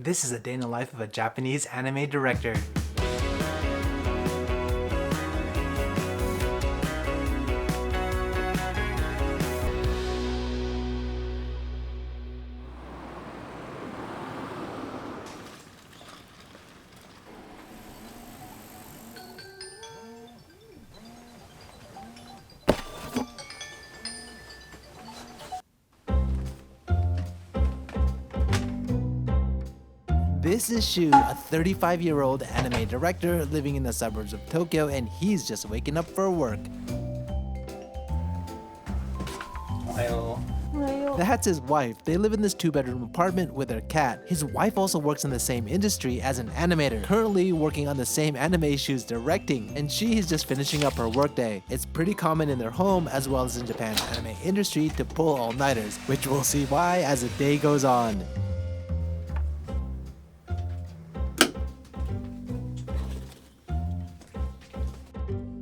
This is a day in the life of a Japanese anime director. This is Shu, a 35-year-old anime director living in the suburbs of Tokyo, and he's just waking up for work. That's his wife. They live in this 2-bedroom apartment with their cat. His wife also works in the same industry as an animator, currently working on the same anime Shu's directing, and she is just finishing up her workday. It's pretty common in their home as well as in Japan's anime industry to pull all-nighters, which we'll see why as the day goes on.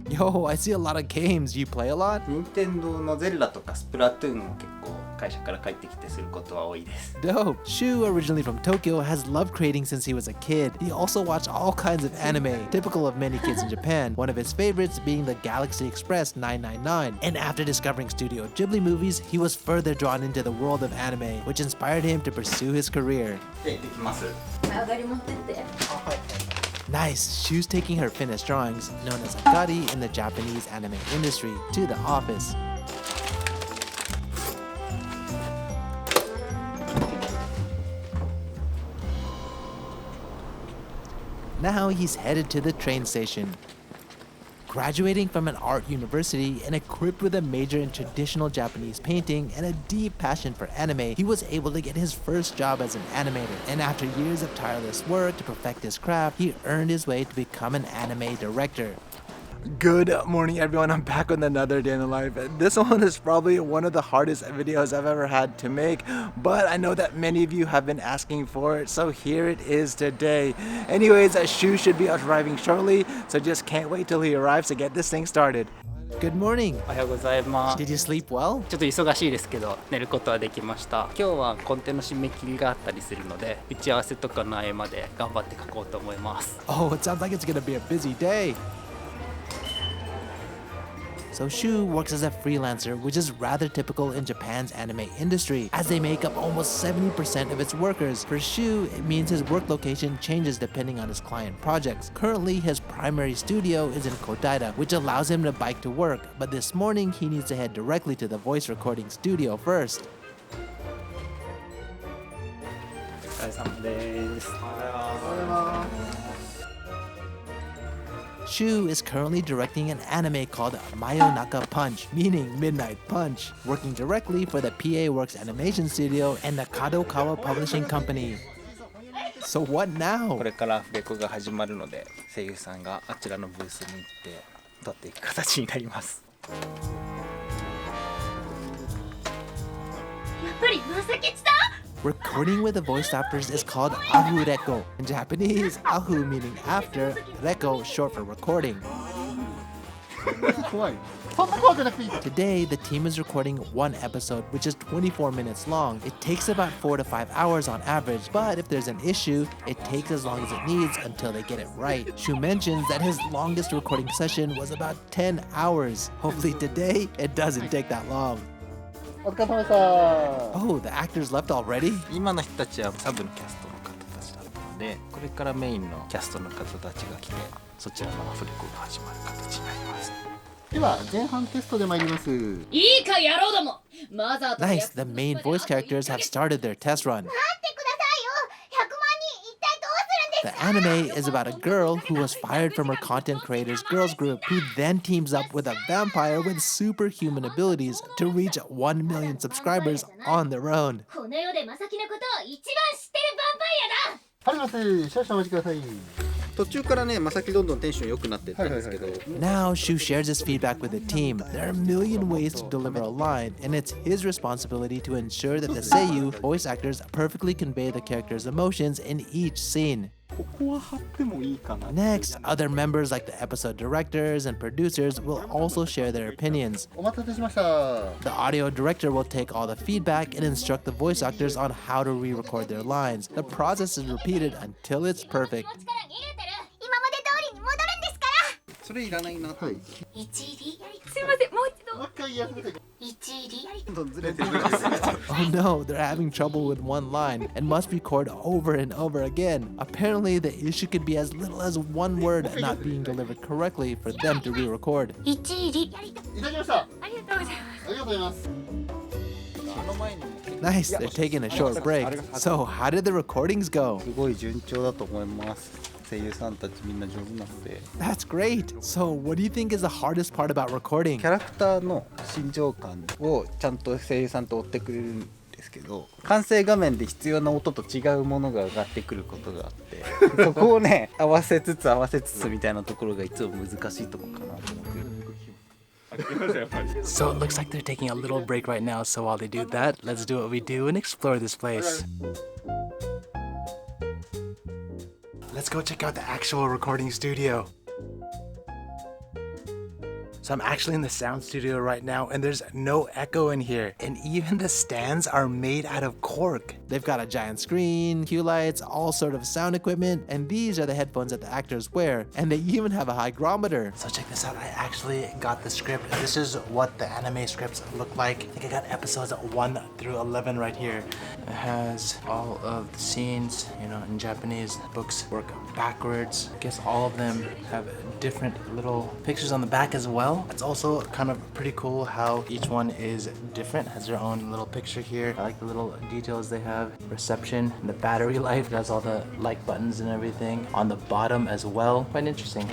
Yo, I see a lot of games. You play a lot? 任天堂のゼルダとかスプラトゥーンを結構会社から帰ってきてすることは多いです。 Dope. Shu, originally from Tokyo, has loved creating since he was a kid. He also watched all kinds of anime, typical of many kids in Japan, one of his favorites being the Galaxy Express 999. And after discovering Studio Ghibli movies, he was further drawn into the world of anime, which inspired him to pursue his career. で、行ってきます。 Nice. Shu's taking her finished drawings, known as agari in the Japanese anime industry, to the office. Now he's headed to the train station. Graduating from an art university and equipped with a major in traditional Japanese painting and a deep passion for anime, he was able to get his first job as an animator. And after years of tireless work to perfect his craft, he earned his way to become an anime director. Good morning, everyone. I'm back with another day in the life. This one is probably one of the hardest videos I've ever had to make, but I know that many of you have been asking for it, so here it is today. Anyways, Shu should be arriving shortly, so just can't wait till he arrives to get this thing started. Good morning. おはようございます。 Did you sleep well? ちょっと忙しいですけど寝ることはできました。今日はコンテの締め切りがあったりするので打ち合わせとかの合間まで頑張って書こうと思います。 Oh, it sounds like it's gonna be a busy day. So Shu works as a freelancer, which is rather typical in Japan's anime industry, as they make up almost 70% of its workers. For Shu, it means his work location changes depending on his client projects. Currently, his primary studio is in Kodaira, which allows him to bike to work, but this morning he needs to head directly to the voice recording studio first. お疲れ様です。 Shu is currently directing an anime called MAYONAKA Punch, meaning Midnight Punch, working directly for the PA Works animation studio and the Kadokawa publishing company. So what こ now? れからアフレコが始まるので、声優さんがあちらのブースに行って撮っていく形になります。 やっぱりまさきちだ。 Recording with the voice actors is called ahu reko. In Japanese, ahu meaning after, reko short for recording. Today, the team is recording one episode, which is 24 minutes long. It takes about 4 to 5 hours on average, but if there's an issue, it takes as long as it needs until they get it right. Shu mentions that his longest recording session was about 10 hours. Hopefully today, it doesn't take that long. Oh, the actors left already? 今の人たちはサブのキャストの方たちだったので、これからメインのキャストの方たちが来て、そちらのアフレコが始まる形になります。では前半テストで参ります。いいか野郎ども。マザーと Nice, the main voice characters have started their test run. 待ってくださいよ。100万人一体どうするんです The か。 anime is about a girl who was fired from her content creators girls group, who then teams up with a vampire with superhuman abilities to reach 1 million subscribers on their own. この世でまさきのことを一番知ってるヴァンパイアだ。入ります。少々お待ちください。途中からね、まさきどんどんテンション良くなっていったんですけど、 Now, Shu shares his feedback with the team. There are a million ways to deliver a line, and it's his responsibility to ensure that the Seiyu voice actors perfectly convey the character's emotions in each scene. ここは貼ってもいいかな。 Next, other members like the episode directors and producers will also share their opinions. お待たせしました。 The audio director will take all the feedback and instruct the voice actors on how to re-record their lines. The process is repeated until it's perfect. 気持ちから逃げてる今まで通りに戻るんですからそれいらないな。はい。一入りすいませんもう一度もう一回やってください。一入りどんどんずれてる。 Oh no, they're having trouble with one line and must record over and over again. Apparently, the issue could be as little as one word not being delivered correctly for them to re-record. 一入りいただきました。ありがとうございますありがとうございます。あの前にも Nice, they're taking a short break. So, how did the recordings go? すごい順調だと思います。声優さんたちみんな上手なので。 That's great. So, what do you think is the hardest part about recording? キャラクターの心情感をちゃんと声優さんと追ってくれるんですけど、完成画面で必要な音と違うものが上がってくることがあってそこをね合わせつつみたいなところがいつも難しいところかなと思って。 So it looks like they're taking a little break right now, so while they do that, let's do what we do and explore this place. Let's go check out the actual recording studio. So I'm actually in the sound studio right now, and there's no echo in here. And even the stands are made out of cork. They've got a giant screen, cue lights, all sort of sound equipment, and these are the headphones that the actors wear, and they even have a hygrometer. So check this out, I actually got the script. This is what the anime scripts look like. I think I got episodes 1 through 11 right here. It has all of the scenes, you know, in Japanese. Books work backwards. I guess all of them have different little pictures on the back as well. It's also kind of pretty cool how each one is different, has their own little picture here. I like the little details they have. Reception, and the battery life, has all the like buttons and everything on the bottom as well. Quite interesting.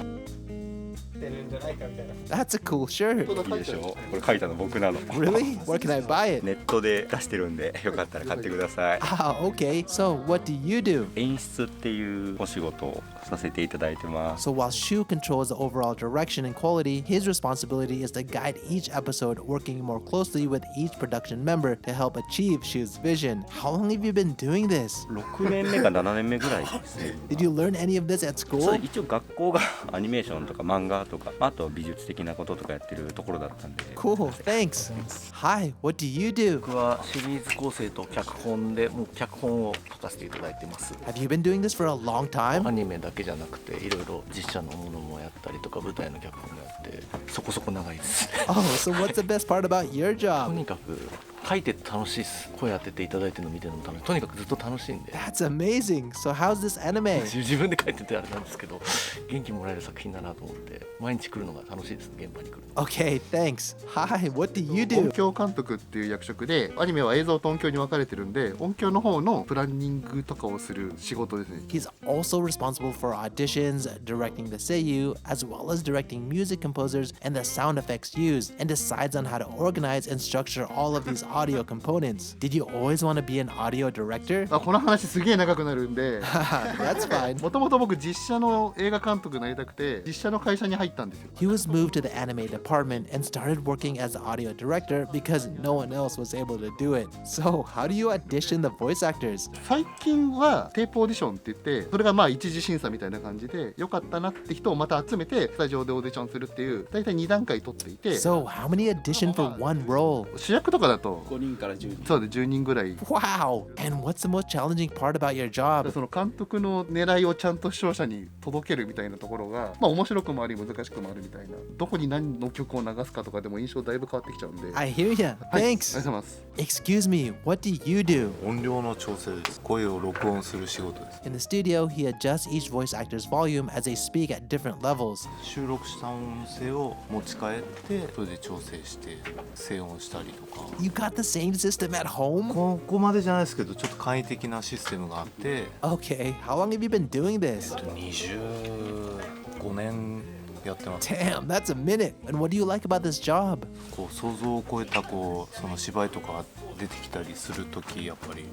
That's a cool shirt. いいでしょ。これ書いたの僕なの。 Really? Where can I buy it? ネットで出してるんでよかったら買ってください。 Ah, okay. So, what do you do? 演出っていうお仕事をさせていただいてます。 So while Shu controls the overall direction and quality, his responsibility is to guide each episode, working more closely with each production member to help achieve Shu's vision. How long have you been doing this? 6年目か7年目ぐらいですね。 Did you learn any of this at そう school? 一応学校がアニメーションとか漫画とか、あとは美術的なこととかやってるところだったんで。 Cool, thanks. Hi, what do you do? 僕はシリーズ構成と脚本でもう脚本を書かせていただいてます。 Have you been doing this for a long ア time? ニメだけじゃなくていろいろ実写のものもやったりとか舞台の脚本もやってそこそこ長いです。 Oh, so what's the best part about your と job? にかく書いてて楽しいです。声当てていただいてるの見てるのも楽しい。とにかくずっと楽しいんで。 That's amazing. So how's this anime? 自分で書いててあれなんですけど元気もらえる作品だなと思って毎日来るのが楽しいです。現場に来るの。 Okay, thanks. Hi, what do you 音 do? 響監督っていう役職で、アニメは映像と音響に分かれてるんで、音響の方のプランニングとかをする仕事ですね。 He's also responsible for auditions, directing the Seiyu, as well as directing music composers and the sound effects used, and decides on how to organize and structure all of these audio components. Did you always want to be an audio director? この話すげえ長くなるんで、 That's fine. もともと僕実写の映画監督になりたくて、実写の会社に入ったんですよ。 He was moved to the anime department and started working as the audio director because no one else was able to do it. So, how do you audition the voice actors? 最近はテープオーディションって言って、それがまあ一次審査みたいな感じで、よかったなって人をまた集めてスタジオでオーディションするっていう、だいたい2段階取っていて、 So, how many audition for one role? 主役とかだと5人から10人。そうで10人ぐらい。 Wow! And what's the most challenging part about your job? その監督の狙いをちゃんと視聴者に届けるみたいなところが、まあ面白くもあり難しくもあるみたいな、どこに何の曲を流すかとかでも印象だいぶ変わってきちゃうんで。 I hear ya. はい、あり Thanks. がとうございます。 Excuse me, what do you do? 音量の調整です。声を録音する仕事です。 In the studio, he adjusts each voice actor's volume as they speak at different levels. 収録した音声を持ち帰ってそれで調整して静音したりとか。 You got the same system at home? ここまでじゃないですけど、ちょっと簡易的なシステムがあって、 Okay, how long have you been doing this? 25年やってます。 Damn, that's a minute. And what do you like about this job? こう想像を超えたその芝居とか出てきたりするときやっぱり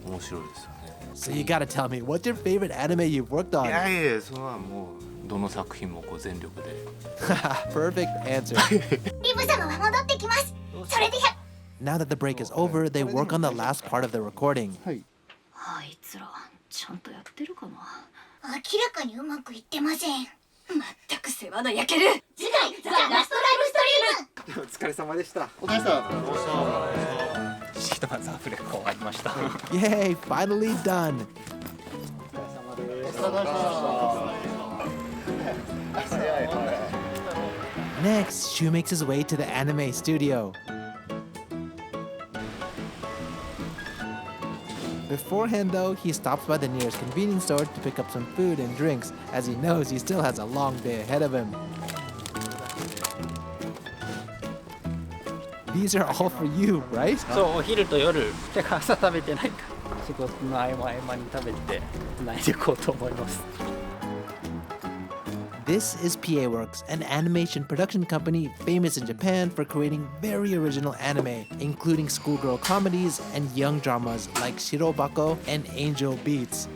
面白いですよね。 So you gotta tell me, what's your favorite anime you've worked いや on? いや、それはもうどの作品も全力で。 Perfect answer. リブ様は戻ってきますそれで Now that the break is over, they work on the last part of the recording. はい。あいつらちちゃんとやってるかな。明らかにうまくいってません。まったく世話の焼ける。次回ザ・ラストライブストリーム。お疲れ様でしたお疲れ様でした。ひとまずアフレコ終わりました Yay, finally done. Next, Shu makes his way to the anime studio. Beforehand though, he stops by the nearest convenience store to pick up some food and drinks, as he knows he still has a long day ahead of him. These are all for you, right? そうお昼と夜てか朝食べてないから仕事の合間合間に食べて繋いでいこうと思います This is PA Works, an animation production company famous in Japan for creating very original anime, including schoolgirl comedies and young dramas like Shirobako and Angel Beats.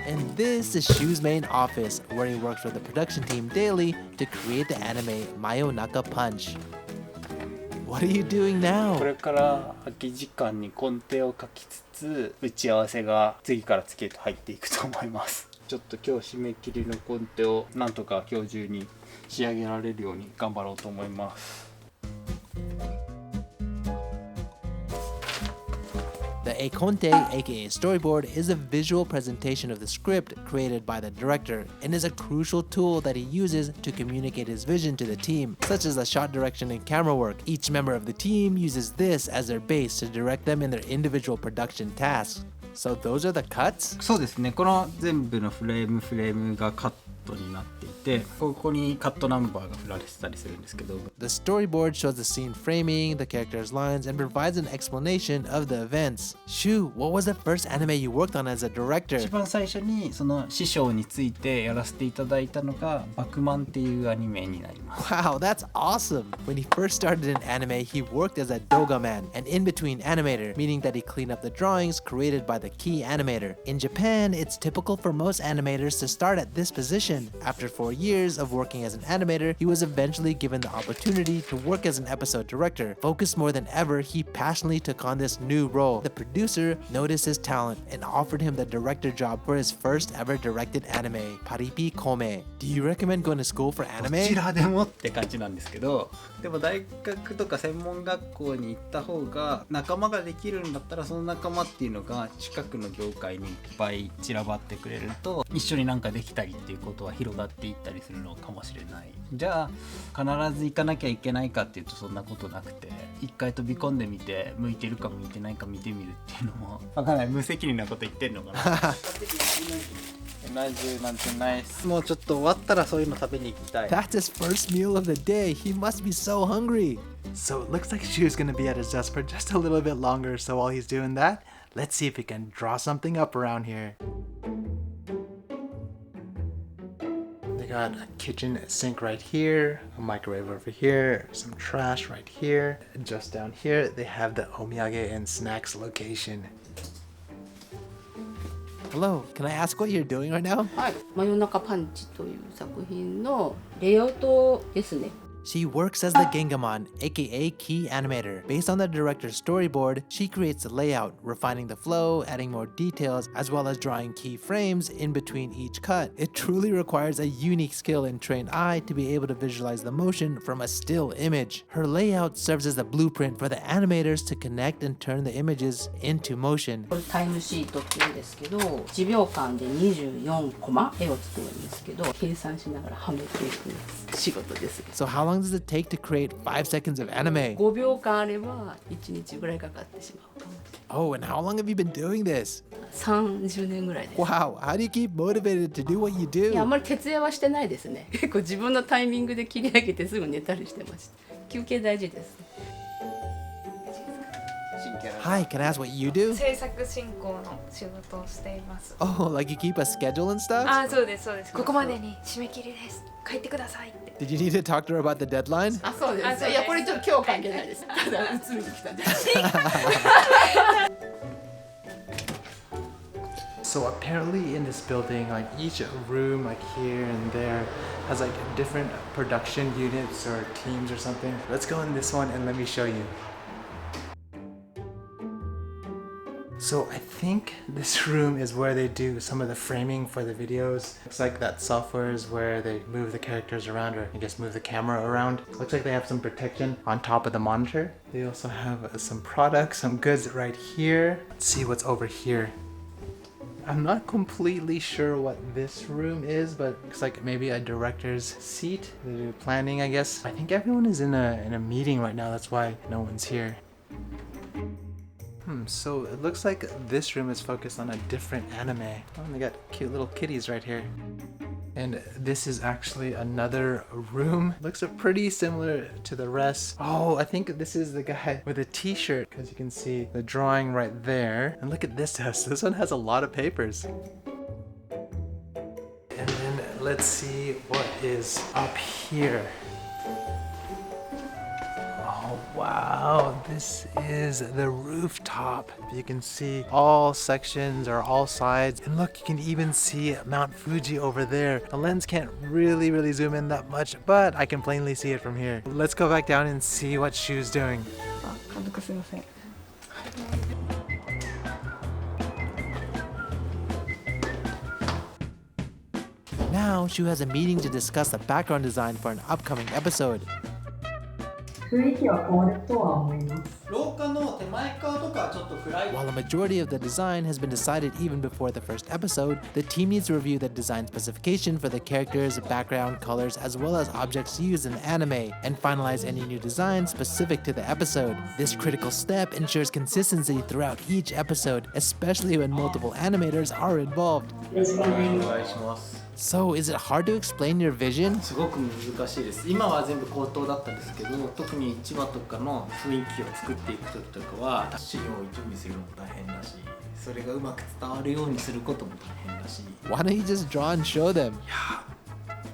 And this is Shu's main office, where he works with the production team daily to create the anime MAYONAKA PUNCH. What are you doing こ now? れから空き時間にコンテを書きつつ打ち合わせが次から次へと入っていくと思いますちょっと今日締め切りのコンテをなんとか今日中に仕上げられるように頑張ろうと思います The Eikonte, aka Storyboard, is a visual presentation of the script created by the director and is a crucial tool that he uses to communicate his vision to the team, such as the shot direction and camera work. Each member of the team uses this as their base to direct them in their individual production tasks. So those are the cuts? そうですね、この全部のフレームがカットになっていて、ここにカットナンバーが振られてたりするんですけど、 The storyboard shows the scene framing, the characters' lines, and provides an explanation of the events. Shu, what was the first anime you worked on as a director? 一番最初にその師匠についてやらせていただいたのがバクマンっていうアニメになります。 Wow, that's awesome! When he first started in anime, he worked as a doga man, an in-between animator, meaning that he cleaned up the drawings created by the key animator. In Japan, it's typical for most animators to start at this position. After 4 years of working as an animator, he was eventually given the opportunity to work as an episode director. Focused more than ever, he passionately took on this new role. The producer noticed his talent and offered him the director job for his first ever directed anime, Paripi Kome. Do you recommend going to school for ど anime? ちらでもって感じなんですけど、でも大学とか専門学校に行った方が仲間ができるんだったら、その仲間っていうのが近くの業界にいっぱい散らばってくれると一緒になんかできたりっていうことは広がっていったりするのかもしれない。じゃあ必ず行かなきゃいけないかっていうとそんなことなくて、一回飛び込んでみて向いてるか向いてないか見てみるっていうのもわかんない、無責任なこと言ってんのかなナジュなんてないっす。もうちょっと終わったらそういうの食べに行きたい。 That's his first meal of the day. He must be so hungry. So it looks like Shu's gonna be at his desk for just a little bit longer. So while he's doing that, let's see if he can draw something up around here. They got a kitchen sink right here, a microwave over here, some trash right here. Just down here, they have the omiyage and snacks location. Hello, can I ask what you're doing right now? はい、真夜中パンチという作品のレイアウトですね。 She works as the Gengamon, aka key animator. Based on the director's storyboard, she creates the layout, refining the flow, adding more details, as well as drawing key frames in between each cut. It truly requires a unique skill and trained eye to be able to visualize the motion from a still image. Her layout serves as a blueprint for the animators to connect and turn the images into motion. これタイムシートっていうんですけど、1秒間で24コマ絵を作るんですけど、計算しながらはめていく仕事です。 So how long does it take to create 5 seconds of anime? 5秒間あれば1日ぐらいかかってしまうかも。 Oh, and how long have you been doing this? 30年ぐらいです。 Wow, how do you keep motivated to do what you いや、あん do? まり徹夜はしてないですね。結構自分のタイミングで切り上げてすぐ寝たりしてました。休憩大事です。 Hi, can I ask what you do? 制作進行の仕事をしています。 Oh, like you keep a schedule and stuff? あ、そうですそうです。ここまでに締め切りです。書いてくださいって。 Did you need to talk to her about the deadline? あ、そうです。あ、そうです。いや、これちょっと今日関係ないです。ただ映るに来たんで。So apparently in this building, like each room like here and there has like different production units or teams or something. Let's go in this one and let me show you. So I think this room is where they do some of the framing for the videos. Looks like that software is where they move the characters around, or I guess move the camera around. Looks like they have some protection on top of the monitor. They also have some products, some goods right here. Let's see what's over here. I'm not completely sure what this room is, but looks like maybe a director's seat. They do planning, I guess. I think everyone is in a meeting right now. That's why no one's here. So it looks like this room is focused on a different anime. Oh, and they got cute little kitties right here. And this is actually another room. Looks pretty similar to the rest. Oh, I think this is the guy with a t-shirt, because you can see the drawing right there. And look at this desk. This one has a lot of papers. And then let's see what is up here. Oh wow, this is the rooftop. You can see all sections or all sides. And look, you can even see Mount Fuji over there. The lens can't really zoom in that much, but I can plainly see it from here. Let's go back down and see what Shu's doing. Now, Shu has a meeting to discuss the background design for an upcoming episode. 雰囲気は変わるとは思います。廊下の手前側とかちょっと暗い。 While a majority of the design has been decided even before the first episode, the team needs to review the design specification for the characters, background, colors, as well as objects used in the anime, and finalize any new designs specific to the episode. This critical step ensures consistency throughout each episode, especially when multiple animators are involved. So, is it hard to explain your vision? すごく難しいです。今は全部口頭だったんですけど、特に1話とかの雰囲気を作っていく時とかは資料を準備するのも大変だし、それがうまく伝わるようにすることも大変だし。 Why don't you just draw and show them?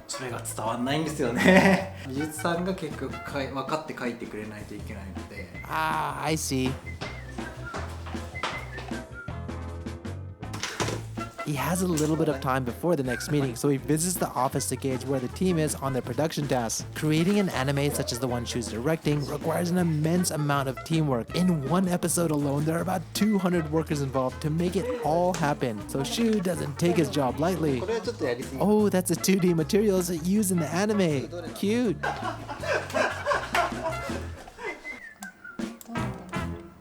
それが伝わんないんですよね。美術さんが結局分かって描いてくれないといけないので。Ah, I see. He has a little bit of time before the next meeting, so he visits the office to gauge where the team is on their production tasks. Creating an anime such as the one Shu's directing requires an immense amount of teamwork. In one episode alone, there are about 200 workers involved to make it all happen. So Shu doesn't take his job lightly. Oh, that's the 2D materials used in the anime. Cute.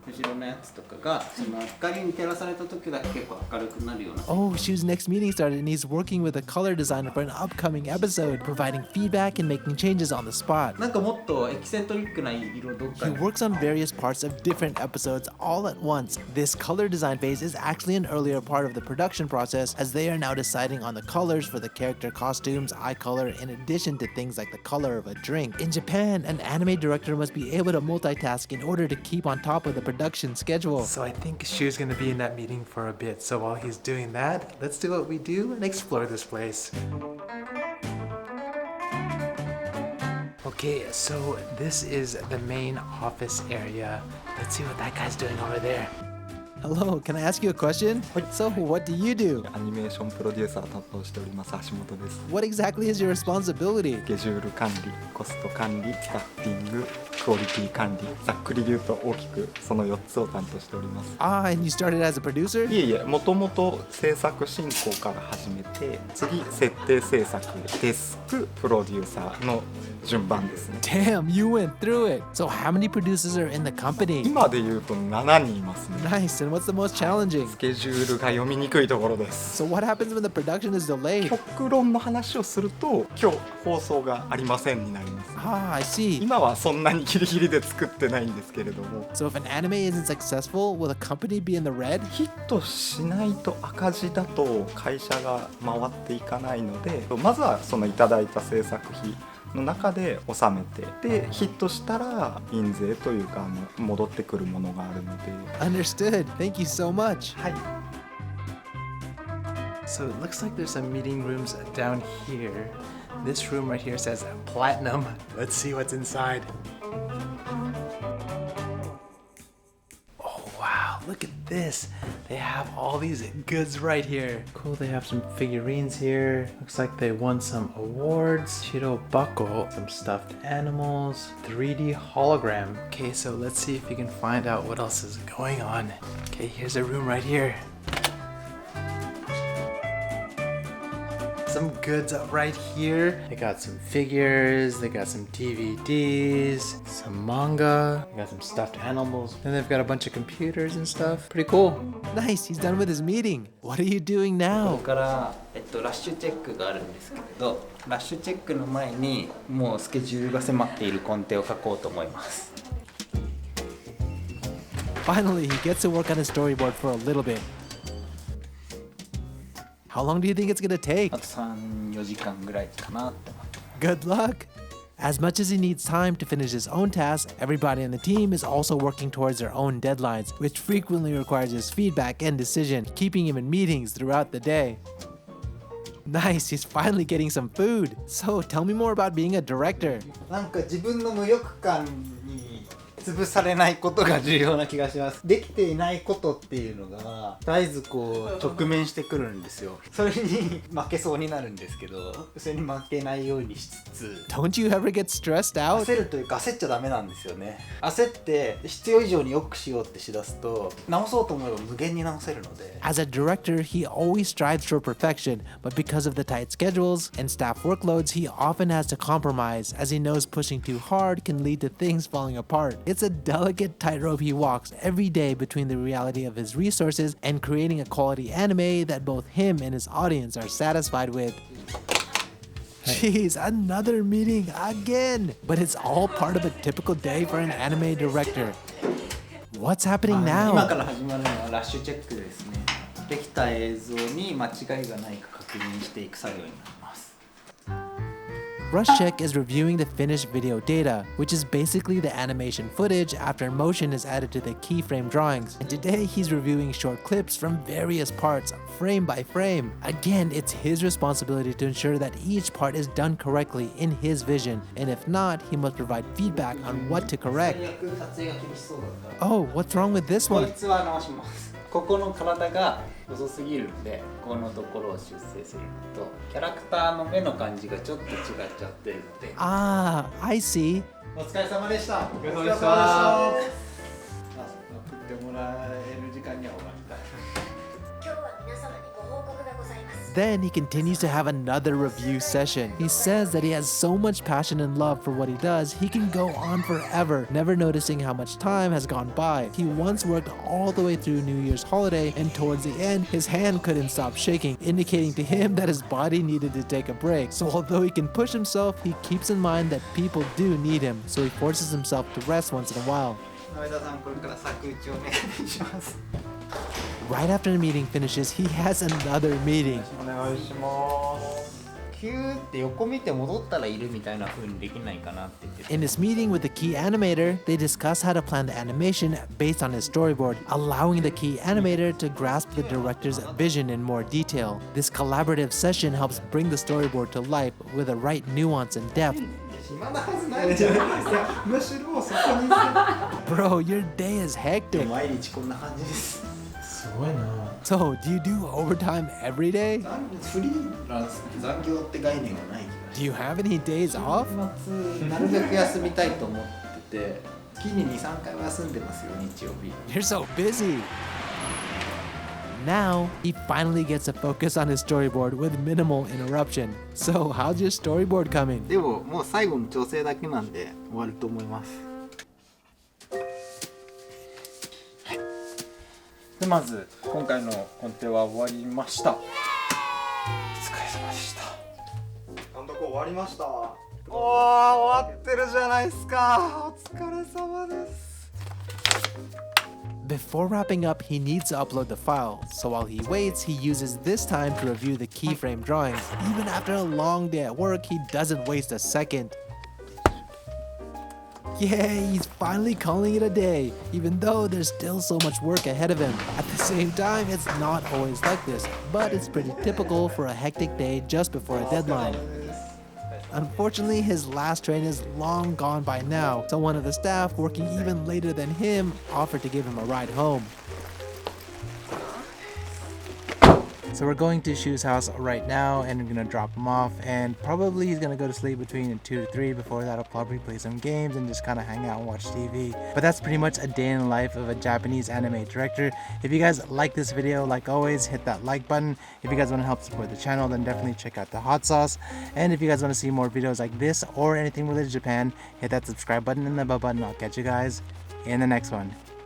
後ろのやつとかがその光に照らされた時だけ結構明るくなるような。 Oh, Shu's next meeting started and he's working with a color designer for an upcoming episode, providing feedback and making changes on the spot. なんかもっとエキセントリックな色どっか He に。 works on various parts of different episodes all at once. This color design phase is actually an earlier part of the production process, as they are now deciding on the colors for the character costumes, eye color, in addition to things like the color of a drink. In Japan, an anime director must be able to multitask in order to keep on top of the production schedule. So I think Shu's gonna be in that meeting for a bit. So while he's doing that, let's do what we do and explore this place. Okay, so this is the main office area. Let's see what that guy's doing over there. Hello, can I ask you a question? So, what do you do? アニメーションプロデューサー担当しております橋本です。 What exactly is your responsibility? スケジュール管理、コスト管理、スタッフィング、クオリティ管理、ざっくり言うと大きくその4つを担当しております。 Ah, and you started as a producer? いえいえ、もともと制作進行から始めて、次設定制作、デスク、プロデューサーの順番ですね。 Damn, you went through it. So, how many producers are in the company? 今で言うと7人いますね。 Nice, and what's the most challenging? スケジュールが読みにくいところです。 So, what happens when the production is delayed? 極論の話をすると、今日放送がありませんになります。 Ah, I see. 今はそんなにギリギリで作ってないんですけれども。 So, if an anime isn't successful, will the company be in the red? ヒットしないと赤字だと会社が回っていかないので、まずはそのいただいた制作費の中で収めて、でヒットしたら印税というか戻ってくるものがあるので。 Understood. Thank you so much. はい。 So it looks like there's some meeting rooms down here. This room right here says platinum. Let's see what's inside. Oh wow, look at this. They have all these goods right here. Cool, they have some figurines here. Looks like they won some awards. Shiro Bako, some stuffed animals, 3D hologram. Okay, so let's see if we can find out what else is going on. Okay, here's a room right here. Some goods up right here. They got some figures, they got some DVDs, some manga, they got some stuffed animals, and they've got a bunch of computers and stuff. Pretty cool. Nice, he's done with his meeting. What are you doing こ now? こから、ラッシュチェックがあるんですけれど、ラッシュチェックの前にもうスケジュールが迫っているコンテを書こうと思います。 Finally, he gets to work on his storyboard for a little bit. How long do you think it's gonna take? あと3、4時間ぐらいかなって思って。 Good luck! As much as he needs time to finish his own tasks, everybody on the team is also working towards their own deadlines, which frequently requires his feedback and decision, keeping him in meetings throughout the day. Nice, he's finally getting some food. So tell me more about being a director. なんか自分の無力感に潰されないことが重要な気がします。できていないことっていうのが絶えずこう直面してくるんですよ。それに負けそうになるんですけど、それに負けないようにしつつ。 Don't you ever get stressed out? 焦るというか焦っちゃダメなんですよね。焦って必要以上に良くしようってしだすと直そうと思えば無限に直せるので。 As a director, he always strives for perfection, but because of the tight schedules and staff workloads, he often has to compromise, as he knows pushing too hard can lead to things falling apart. It's a delicate tightrope he walks every day between the reality of his resources and creating a quality anime that both him and his audience are satisfied with. Jeez, another meeting again! But it's all part of a typical day for an anime director. What's happening 今 now? から始まるのはラッシュチェックですね。できた映像に間違いがないか確認していく作業になります。 Rush check is reviewing the finished video data, which is basically the animation footage after motion is added to the keyframe drawings. And today he's reviewing short clips from various parts, frame by frame. Again, it's his responsibility to ensure that each part is done correctly in his vision, and if not, he must provide feedback on what to correct. 最悪撮影が厳しそうだったら Oh, what's wrong with this こ one? いつは直します。ここの体が細すぎるんで、このところを修正するのと、キャラクターの目の感じがちょっと違っちゃってるので。 Ah, I see. お疲れ様でした。お疲れ様でした。送ってもらえる時間には終わりたい。今日は皆様にご報告がございます。 Then he continues to have another review session. He says that he has so much passion and love for what he does, he can go on forever, never noticing how much time has gone by. He once worked all the way through New Year's holiday, and towards the end, his hand couldn't stop shaking, indicating to him that his body needed to take a break. So although he can push himself, he keeps in mind that people do need him, so he forces himself to rest once in a while. 前田さん、これから作打ちお願いします。 Right after the meeting finishes, he has another meeting. お願いします。キューって横見て戻ったらいるみたいな風にできないかなって言ってて。 In this meeting with the key animator, they discuss how to plan the animation based on his storyboard, allowing the key animator to grasp the director's vision in more detail. This collaborative session helps bring the storyboard to life with the right nuance and depth. 暇なはずないじゃないですか。むしろそこに。 Bro, your day is hectic. 毎日こんな感じです。 So, do you do overtime every day? フリーランスって残業って概念はない気がし Do you have any days off? ます。なるべく休みたいと思ってて、月に2、3回は休んでますよ、日曜日。 You're so busy. Now, he finally gets to focus on his storyboard with minimal interruption. So, how's your storyboard coming? でももう最後の調整だけなんで終わると思います。でまず今回のコンテは終わりました。お疲れ様でした。監督終わりました。おー、終わってるじゃないですか。お疲れ様です。 Before wrapping up, he needs to upload the file. So while he waits, he uses this time to review the keyframe drawings. Even after a long day at work, he doesn't waste a second. Yay, he's finally calling it a day, even though there's still so much work ahead of him. At the same time, it's not always like this, but it's pretty typical for a hectic day just before a deadline. Unfortunately, his last train is long gone by now, so one of the staff, working even later than him, offered to give him a ride home. So we're going to Shu's house right now and we're gonna drop him off, and probably he's gonna go to sleep between 2 to 3. Before that, I'll probably play some games and just kind of hang out and watch TV. But that's pretty much a day in the life of a Japanese anime director. If you guys like this video, like always, hit that like button. If you guys want to help support the channel, then definitely check out the hot sauce. And if you guys want to see more videos like this or anything related to Japan, hit that subscribe button and the bell button. I'll catch you guys in the next one.